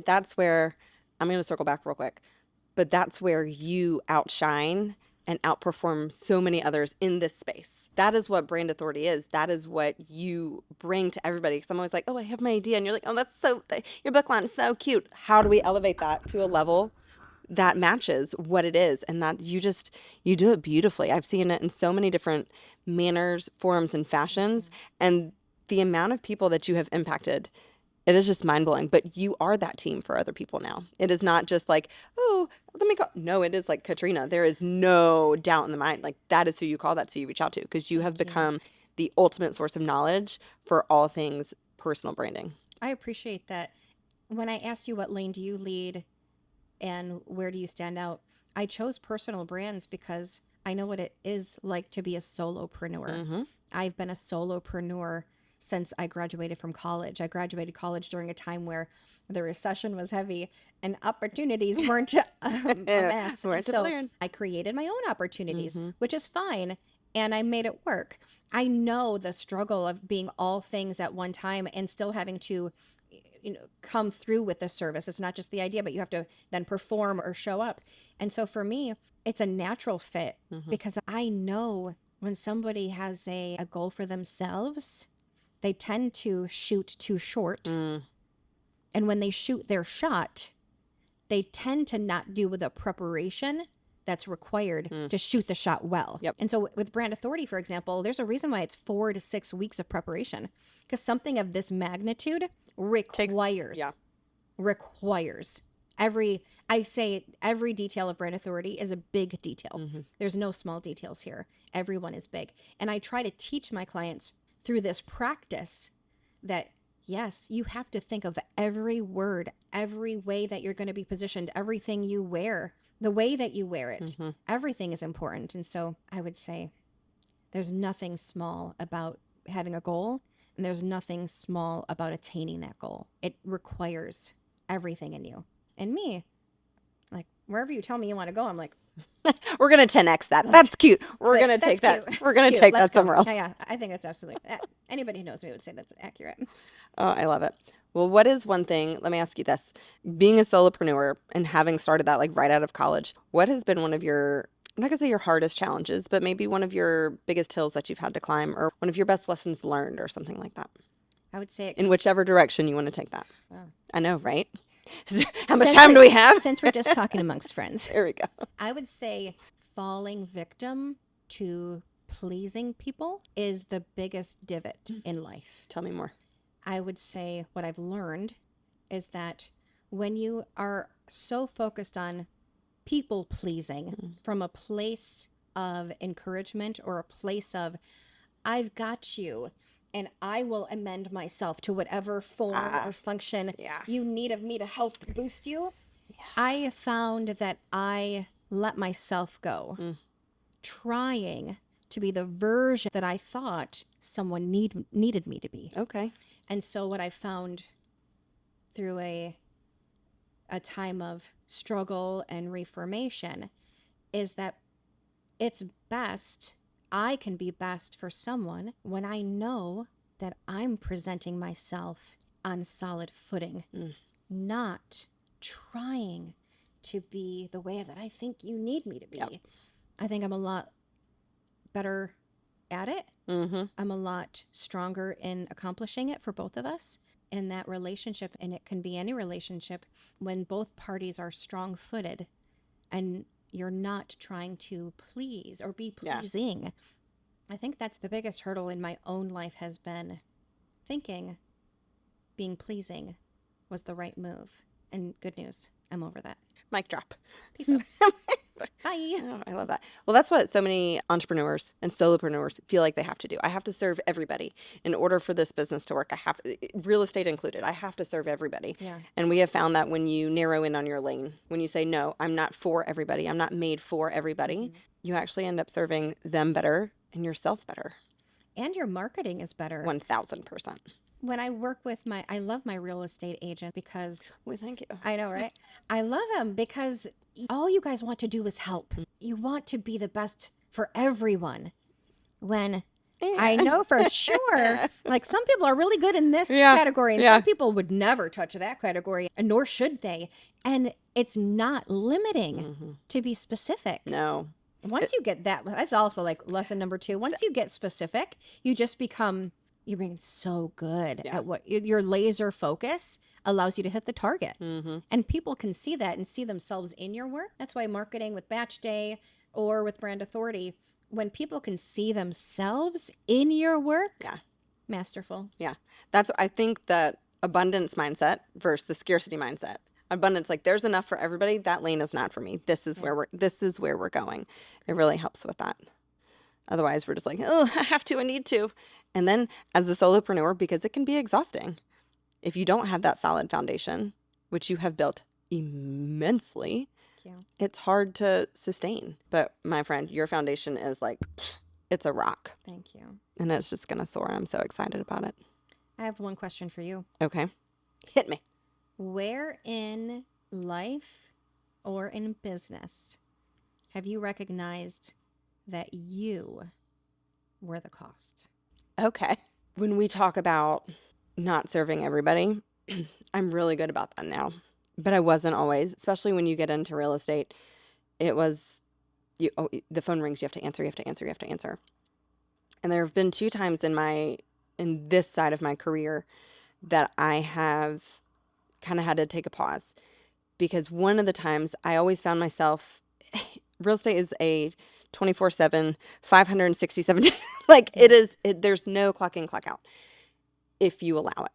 And that's where I'm going to circle back real quick, but that's where you outshine and outperform so many others in this space. That is what brand authority is. That is what you bring to everybody. Because I'm always like, oh, I have my idea. And you're like, oh, your book line is so cute. How do we elevate that to a level that matches what it is? And that you do it beautifully. I've seen it in so many different manners, forms, and fashions. And the amount of people that you have impacted, it is just mind blowing. But you are that team for other people now. It is not just like, oh, let me go. No, it is like Katrina. There is no doubt in the mind. Like that is who you call, that's who you reach out to, because you have become the ultimate source of knowledge for all things personal branding. I appreciate that. When I asked you what lane do you lead and where do you stand out, I chose personal brands because I know what it is like to be a solopreneur. I've been a solopreneur since I graduated from college. I graduated college during a time where the recession was heavy and opportunities weren't a mess. We're And to so learn. I created my own opportunities, which is fine. And I made it work. I know the struggle of being all things at one time and still having to come through with the service. It's not just the idea, but you have to then perform or show up. And so for me, it's a natural fit because I know when somebody has a goal for themselves, they tend to shoot too short. And when they shoot their shot, they tend to not do the preparation that's required to shoot the shot well. Yep. And so with brand authority, for example, there's a reason why it's 4 to 6 weeks of preparation, because something of this magnitude requires every detail of brand authority is a big detail. There's no small details here. Everyone is big. And I try to teach my clients through this practice that yes, you have to think of every word, every way that you're going to be positioned, everything you wear, the way that you wear it. Everything is important. And so I would say there's nothing small about having a goal, and there's nothing small about attaining that goal. It requires everything in you. And me, like wherever you tell me you want to go, I'm like, we're going to 10x that. That's cute. We're going to take that. Cute. We're going to take that somewhere else. Yeah, I think that's absolutely. Anybody who knows me would say that's accurate. Oh, I love it. Well, what is one thing, let me ask you this, being a solopreneur and having started that like right out of college, what has been one of your, I'm not gonna say your hardest challenges, but maybe one of your biggest hills that you've had to climb, or one of your best lessons learned, or something like that? I would say in whichever direction you want to take that. Wow. I know, right? How much time do we have? Since we're just talking amongst friends. There we go. I would say falling victim to pleasing people is the biggest divot in life. Tell me more. I would say what I've learned is that when you are so focused on people pleasing from a place of encouragement or a place of, I've got you and I will amend myself to whatever form or function you need of me to help boost you. I found that I let myself go, trying to be the version that I thought someone needed me to be. Okay. And so what I found through a time of struggle and reformation is that it's best, I can be best for someone when I know that I'm presenting myself on solid footing, not trying to be the way that I think you need me to be. Yep. I think I'm a lot better at it. I'm a lot stronger in accomplishing it for both of us in that relationship. And it can be any relationship when both parties are strong-footed and you're not trying to please or be pleasing. Yeah. I think that's the biggest hurdle in my own life has been thinking being pleasing was the right move. And good news, I'm over that. Mic drop. Peace out. Bye. Oh, I love that. Well, that's what so many entrepreneurs and solopreneurs feel like they have to do. I have to serve everybody in order for this business to work. I have to, real estate included. I have to serve everybody. Yeah. And we have found that when you narrow in on your lane, when you say, no, I'm not for everybody, I'm not made for everybody, you actually end up serving them better and yourself better. And your marketing is better. 1000%. When I work with I love my real estate agent because... Well, thank you. I know, right? I love him because all you guys want to do is help. You want to be the best for everyone. When I know for sure. Like some people are really good in this Yeah, category, and yeah. some people would never touch that category, and nor should they. And it's not limiting to be specific. No. Once you get that, that's also like lesson number 2. Once you get specific, you just become, you're being so good Yeah. at what your laser focus allows you to hit the target. Mm-hmm. And people can see that and see themselves in your work. That's why marketing with Batch Day or with Brand Authority, when people can see themselves in your work, Yeah. masterful. Yeah. That's, I think that abundance mindset versus the scarcity mindset. Abundance, like there's enough for everybody. That lane is not for me. This is where we're going. It really helps with that. Otherwise, we're just like, oh, I have to, I need to. And then as a solopreneur, because it can be exhausting, if you don't have that solid foundation, which you have built immensely, it's hard to sustain. But my friend, your foundation is like, it's a rock. Thank you. And it's just going to soar. I'm so excited about it. I have one question for you. Okay. Hit me. Where in life or in business have you recognized that you were the cost? Okay. When we talk about not serving everybody, I'm really good about that now. But I wasn't always, especially when you get into real estate. It was, the phone rings, you have to answer, you have to answer, you have to answer. And there have been 2 times in this side of my career that I have kind of had to take a pause. Because one of the times I always found myself, real estate is a 24/7, 567 days. Like there's no clock in, clock out if you allow it.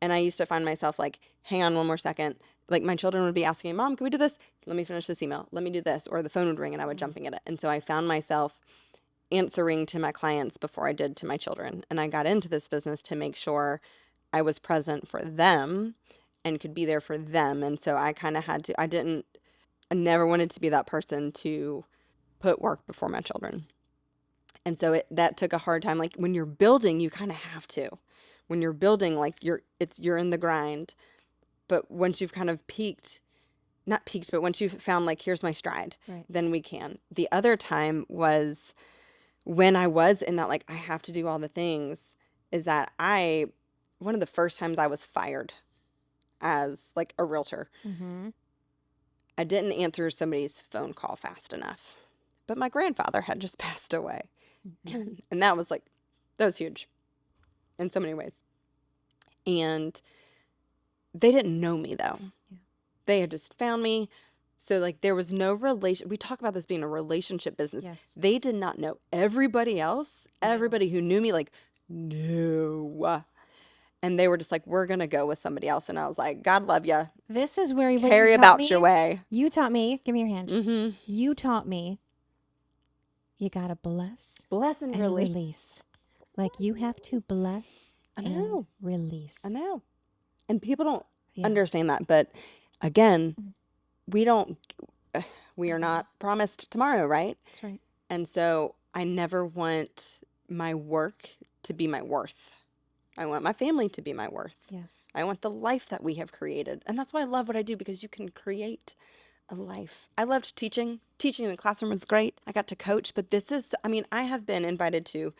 And I used to find myself like, hang on one more second. Like my children would be asking, Mom, can we do this? Let me finish this email. Let me do this. Or the phone would ring and I would jumping at it. And so I found myself answering to my clients before I did to my children. And I got into this business to make sure I was present for them and could be there for them. And so I kind of had to, I never wanted to be that person to put work before my children. And so that took a hard time. Like when you're building, you kind of have to. When you're building, like you're in the grind. But once you've kind of not peaked, but once you've found like, here's my stride, Right. then we can. The other time was when I was in that, like, I have to do all the things, is that one of the first times I was fired as like a realtor. Mm-hmm. I didn't answer somebody's phone call fast enough, but my grandfather had just passed away. Mm-hmm. And that was huge in so many ways. And they didn't know me though. Yeah. They had just found me. So like there was no relation. We talk about this being a relationship business. Yes. They did not know everybody else. No. Everybody who knew me, like, no. And they were just like, we're going to go with somebody else. And I was like, God love you. This is where you Carry taught about me. your way. You taught me. Give me your hand. Mm-hmm. You taught me. You gotta bless Bless and release. release. Like you have to bless I know. and release. I know. And people don't Yeah. understand that. But again, we are not promised tomorrow, right? That's right. And so I never want my work to be my worth. I want my family to be my worth. Yes. I want the life that we have created. And that's why I love what I do, because you can create a life. I loved teaching. Teaching in the classroom was great. I got to coach, but I have been invited to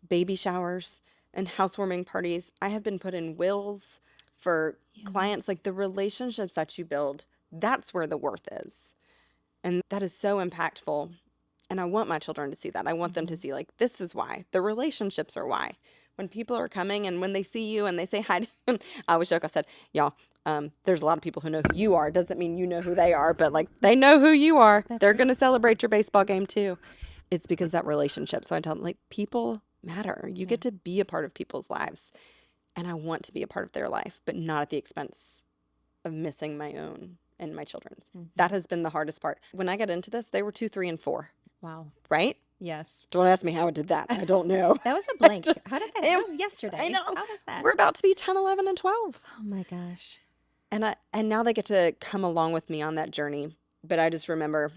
baby showers and housewarming parties. I have been put in wills for clients. Like the relationships that you build, that's where the worth is. And that is so impactful. And I want my children to see that. I want them to see, like, this is why. The relationships are why. When people are coming and when they see you and they say hi, I always joke, I said, y'all, there's a lot of people who know who you are. Doesn't mean you know who they are, but like they know who you are. That's They're right. going to celebrate your baseball game too. It's because that relationship. So I tell them, like, people matter. You get to be a part of people's lives. And I want to be a part of their life, but not at the expense of missing my own and my children's. Mm-hmm. That has been the hardest part. When I got into this, they were 2, 3, and 4. Wow. Right? Yes. Don't ask me how I did that. I don't know. That was a blank. How did that? It was yesterday. I know. How was that? We're about to be 10, 11, and 12. Oh my gosh. And now they get to come along with me on that journey. But I just remember,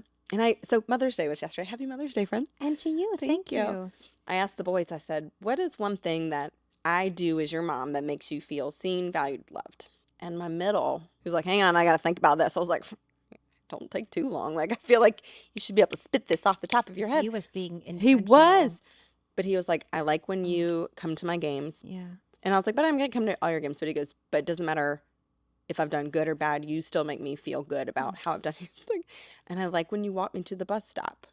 so Mother's Day was yesterday. Happy Mother's Day, friend. And to you, thank you. I asked the boys, I said, what is one thing that I do as your mom that makes you feel seen, valued, loved? And my middle, he was like, hang on, I got to think about this. I was like, don't take too long. Like, I feel like you should be able to spit this off the top of your head. He was being intentional. He was. But he was like, I like when you come to my games. Yeah. And I was like, but I'm going to come to all your games. But he goes, but it doesn't matter if I've done good or bad. You still make me feel good about how I've done. He's like, and I like when you walk me to the bus stop.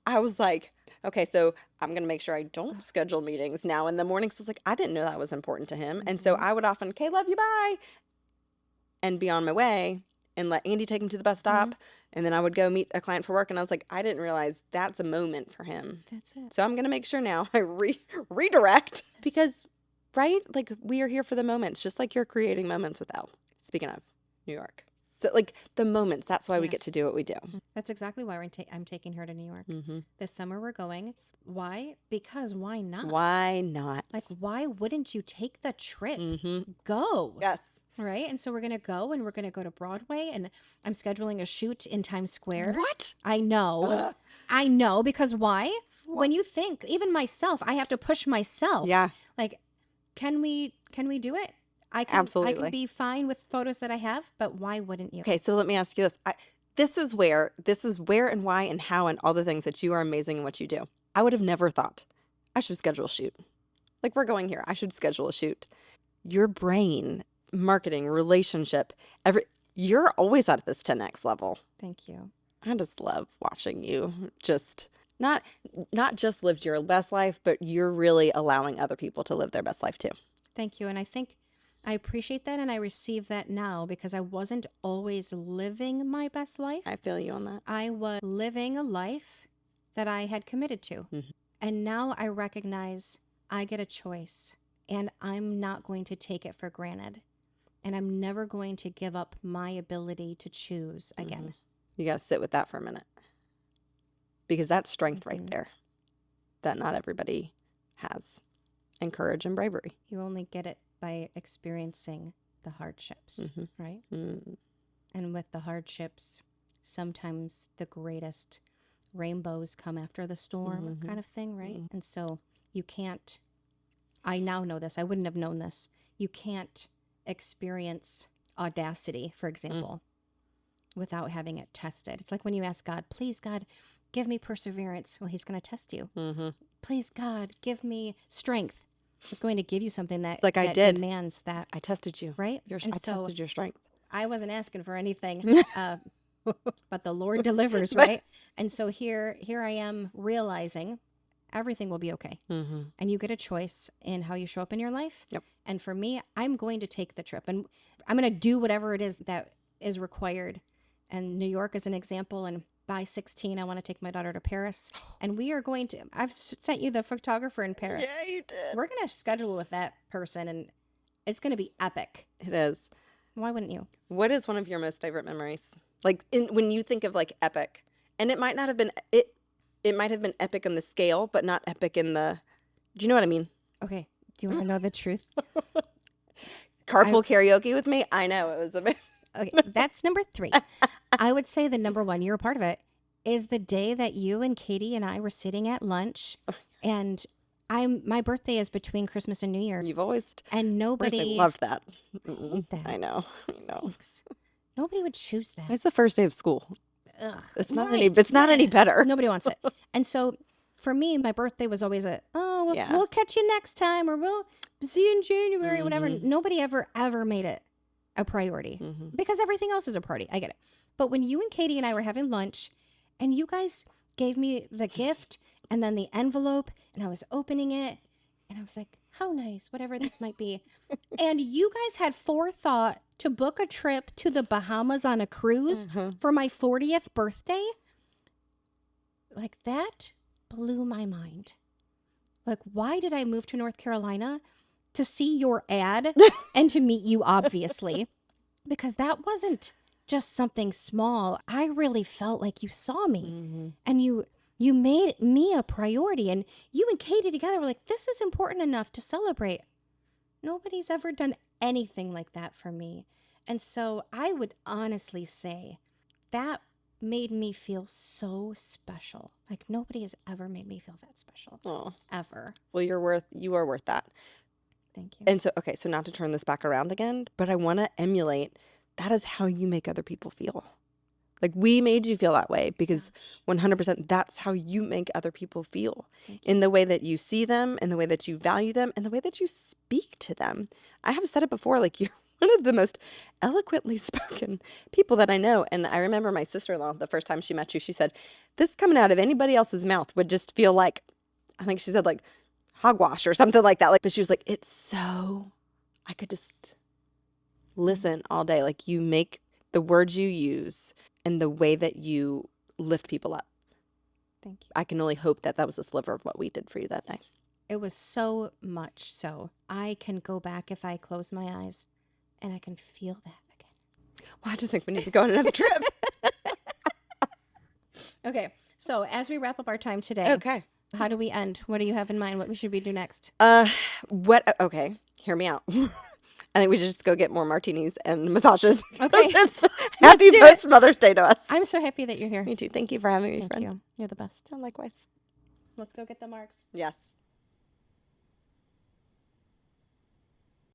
I was like, okay, so I'm going to make sure I don't schedule meetings now in the morning. So it's like, I didn't know that was important to him. And so I would often, okay, love you, bye, and be on my way and let Andy take him to the bus stop. And then I would go meet a client for work. And I was like, I didn't realize that's a moment for him. That's it. So I'm going to make sure now I redirect because, right? Like, we are here for the moments, just like you're creating moments with Elle. Speaking of New York. So, like, the moments, that's why we get to Yes. do what we do. That's exactly why I'm taking her to New York. This summer we're going. Why? Because why not? Why not? Like, why wouldn't you take the trip? Mm-hmm. Go. Yes. Right? And so we're going to go and we're going to go to Broadway and I'm scheduling a shoot in Times Square. What? I know. I know because why? When you think, even myself, I have to push myself. Yeah. Like, can we do it? I Absolutely. can be fine with photos that I have, but why wouldn't you? Okay, so let me ask you this. This is where and why and how and all the things that you are amazing in what you do. I would have never thought I should schedule a shoot. Like, we're going here. I should schedule a shoot. Your brain, marketing, relationship, you're always at this 10x level. Thank you. I just love watching you just not just live your best life, but you're really allowing other people to live their best life too. Thank you. And I think I appreciate that and I receive that now because I wasn't always living my best life. I feel you on that. I was living a life that I had committed to. And now I recognize I get a choice and I'm not going to take it for granted. And I'm never going to give up my ability to choose again. You got to sit with that for a minute. Because that's strength right there that not everybody has. And courage and bravery. You only get it by experiencing the hardships, right? And with the hardships, sometimes the greatest rainbows come after the storm kind of thing, right? And so you can't, I now know this, I wouldn't have known this. You can't experience audacity, for example, without having it tested. It's like when you ask God, please, God, give me perseverance. Well, he's going to test you. Please, God, give me strength. He's going to give you something that, like that I did. demands that. I tested you. Right? I tested your strength. I wasn't asking for anything, but the Lord delivers, right? And so here I am realizing everything will be okay. And you get a choice in how you show up in your life. And for me, I'm going to take the trip and I'm going to do whatever it is that is required. And New York is an example. And by 16, I want to take my daughter to Paris. And we are going to, I've sent you the photographer in Paris. Yeah, you did. We're going to schedule with that person and it's going to be epic. It is. Why wouldn't you? What is one of your most favorite memories? Like when you think of like epic, and it might not have been, it might have been epic in the scale, but not epic in the, do you know what I mean? Okay. Do you want to know the truth? Carpool karaoke with me? I know, it was amazing. Okay, that's number 3. I would say the number 1, you're a part of it, is the day that you and Katie and I were sitting at lunch, and my birthday is between Christmas and New Year's. You've always, and nobody loved that. that I know. Nobody would choose that. It's the first day of school. Ugh, It's not right. it's not any better. Nobody wants it. And so for me, my birthday was always we'll catch you next time, or we'll see you in January, whatever. Nobody ever made it a priority because everything else is a party. I get it. But when you and Katie and I were having lunch and you guys gave me the gift and then the envelope and I was opening it and I was like, how nice, whatever this might be. And you guys had forethought to book a trip to the Bahamas on a cruise for my 40th birthday. Like, that blew my mind. Like, why did I move to North Carolina? To see your ad and to meet you, obviously, because that wasn't just something small. I really felt like you saw me and you made me a priority, and you and Katie together were like, this is important enough to celebrate. Nobody's ever done anything like that for me. And so I would honestly say that made me feel so special. Like, nobody has ever made me feel that special. Oh, ever. Well, you are worth that. Thank you. And so, okay, so not to turn this back around again, but I want to emulate, that is how you make other people feel. Like, we made you feel that way because Gosh, 100% that's how you make other people feel, thank in you. the way that you see them, in the way that you value them, and the way that you speak to them. I have said it before, like, you're one of the most eloquently spoken people that I know. And I remember my sister-in-law, the first time she met you, she said, this coming out of anybody else's mouth would just feel like, I think she said, like, hogwash or something like that. Like, but she was like, it's so, I could just Mm, listen all day. Like, you make the words you use and the way that you lift people up. thank you. I can only hope that that was a sliver of what we did for you that day. It was so much so. I can go back if I close my eyes and I can feel that Well, I just think we need to go on another trip. again. Okay, so as we wrap up our time today, Okay. how do we end? What do you have in mind? What should we do next? Okay, hear me out. I think we should just go get more martinis and massages. Okay, It's let's happy do it. post Mother's Day to us. I'm so happy that you're here. Me too. Thank you for having me, Thank friend. you. You're the best. And likewise. Let's go get the marks. Yes.